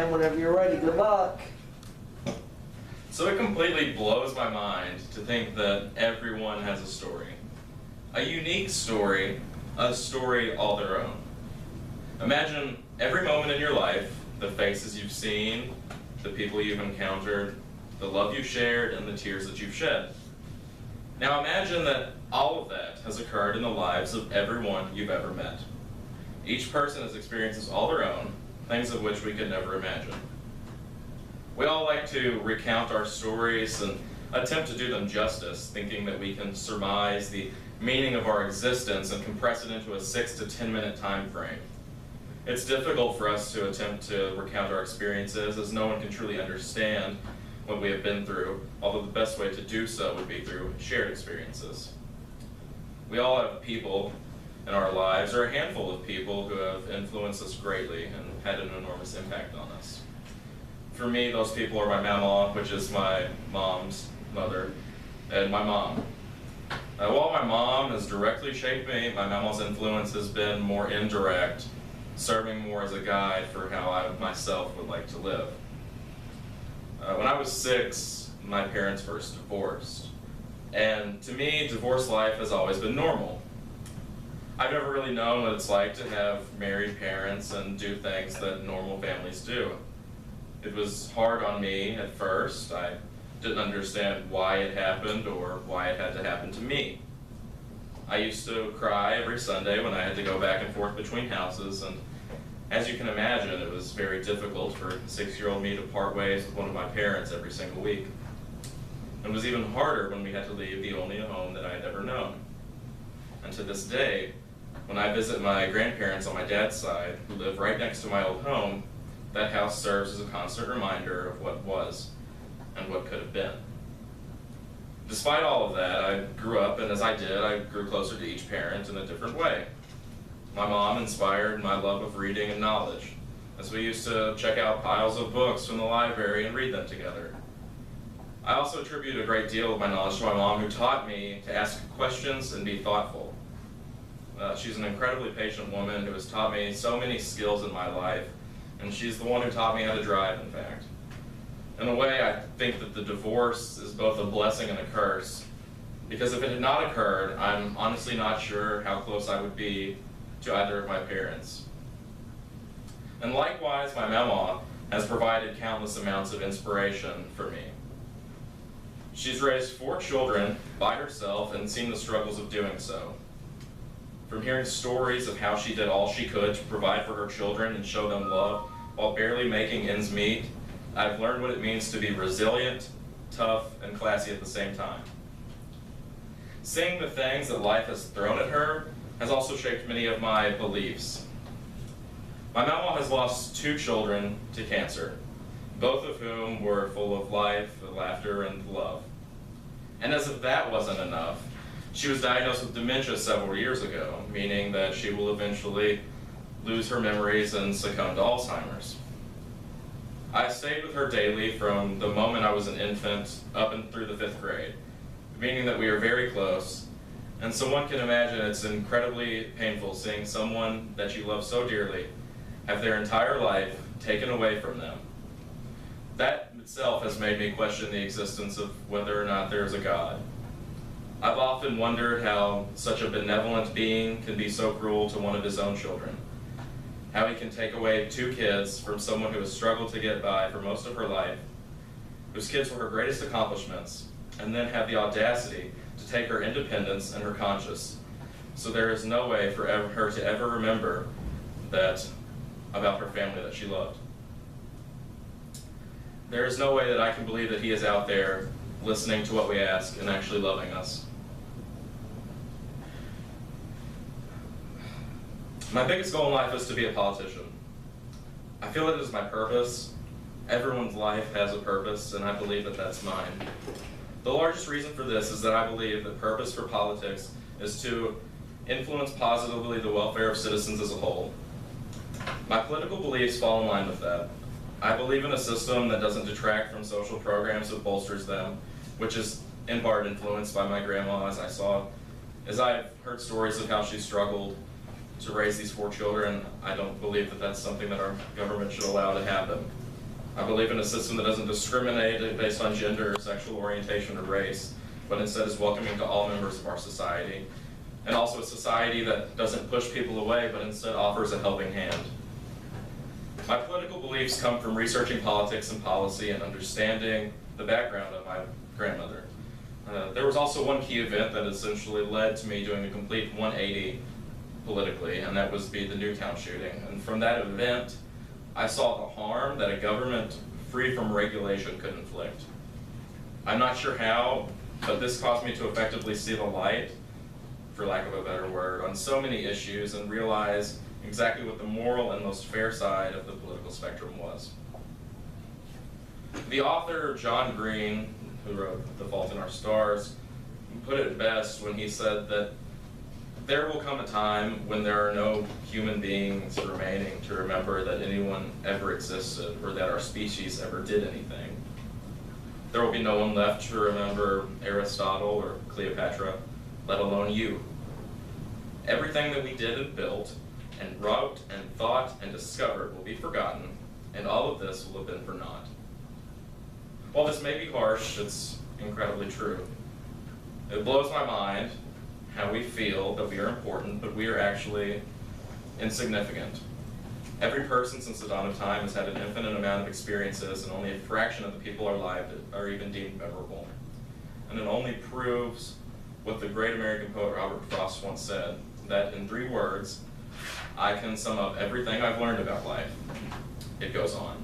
Sam, whenever you're ready. Good luck. So it completely blows my mind to think that everyone has a story. A unique story, a story all their own. Imagine every moment in your life, the faces you've seen, the people you've encountered, the love you've shared, and the tears that you've shed. Now imagine that all of that has occurred in the lives of everyone you've ever met. Each person has experiences all their own, things of which we could never imagine. We all like to recount our stories and attempt to do them justice, thinking that we can surmise the meaning of our existence and compress it into a 6 to 10 minute time frame. It's difficult for us to attempt to recount our experiences, as no one can truly understand what we have been through, although the best way to do so would be through shared experiences. We all have people in our lives, or a handful of people who have influenced us greatly and had an enormous impact on us. For me, those people are my mama, which is my mom's mother, and my mom. While my mom has directly shaped me, my mama's influence has been more indirect, serving more as a guide for how I myself would like to live. When I was 6, my parents first divorced. And to me, divorce life has always been normal. I've never really known what it's like to have married parents and do things that normal families do. It was hard on me at first. I didn't understand why it happened or why it had to happen to me. I used to cry every Sunday when I had to go back and forth between houses, and as you can imagine, it was very difficult for 6-year-old me to part ways with one of my parents every single week. It was even harder when we had to leave the only home that I had ever known. And to this day, when I visit my grandparents on my dad's side, who live right next to my old home, that house serves as a constant reminder of what was and what could have been. Despite all of that, I grew up, and as I did, I grew closer to each parent in a different way. My mom inspired my love of reading and knowledge, as we used to check out piles of books from the library and read them together. I also attribute a great deal of my knowledge to my mom, who taught me to ask questions and be thoughtful. She's an incredibly patient woman who has taught me so many skills in my life, and she's the one who taught me how to drive, in fact. In a way, I think that the divorce is both a blessing and a curse, because if it had not occurred, I'm honestly not sure how close I would be to either of my parents. And likewise, my mama has provided countless amounts of inspiration for me. She's raised 4 children by herself and seen the struggles of doing so. From hearing stories of how she did all she could to provide for her children and show them love while barely making ends meet, I've learned what it means to be resilient, tough, and classy at the same time. Seeing the things that life has thrown at her has also shaped many of my beliefs. My mama has lost 2 children to cancer, both of whom were full of life, laughter, and love. And as if that wasn't enough, she was diagnosed with dementia several years ago, meaning that she will eventually lose her memories and succumb to Alzheimer's. I stayed with her daily from the moment I was an infant up and through the 5th grade, meaning that we are very close, and so one can imagine it's incredibly painful seeing someone that you love so dearly have their entire life taken away from them. That itself has made me question the existence of whether or not there is a God. I've often wondered how such a benevolent being can be so cruel to one of his own children. How he can take away 2 kids from someone who has struggled to get by for most of her life, whose kids were her greatest accomplishments, and then have the audacity to take her independence and her conscience. So there is no way for her to ever remember that about her family that she loved. There is no way that I can believe that he is out there listening to what we ask and actually loving us. My biggest goal in life is to be a politician. I feel it is my purpose. Everyone's life has a purpose, and I believe that that's mine. The largest reason for this is that I believe the purpose for politics is to influence positively the welfare of citizens as a whole. My political beliefs fall in line with that. I believe in a system that doesn't detract from social programs but bolsters them, which is in part influenced by my grandma, as I've heard stories of how she struggled to raise these 4 children. I don't believe that that's something that our government should allow to happen. I believe in a system that doesn't discriminate based on gender, sexual orientation, or race, but instead is welcoming to all members of our society. And also a society that doesn't push people away, but instead offers a helping hand. My political beliefs come from researching politics and policy and understanding the background of my grandmother. There was also one key event that essentially led to me doing a complete 180 politically, and that was the Newtown shooting. And from that event, I saw the harm that a government free from regulation could inflict. I'm not sure how, but this caused me to effectively see the light, for lack of a better word, on so many issues and realize exactly what the moral and most fair side of the political spectrum was. The author, John Green, who wrote The Fault in Our Stars, put it best when he said that there will come a time when there are no human beings remaining to remember that anyone ever existed or that our species ever did anything. There will be no one left to remember Aristotle or Cleopatra, let alone you. Everything that we did and built and wrote and thought and discovered will be forgotten, and all of this will have been for naught. While this may be harsh, it's incredibly true. It blows my mind how we feel that we are important, but we are actually insignificant. Every person since the dawn of time has had an infinite amount of experiences, and only a fraction of the people alive are even deemed memorable. And it only proves what the great American poet Robert Frost once said, that in 3 words, I can sum up everything I've learned about life. It goes on.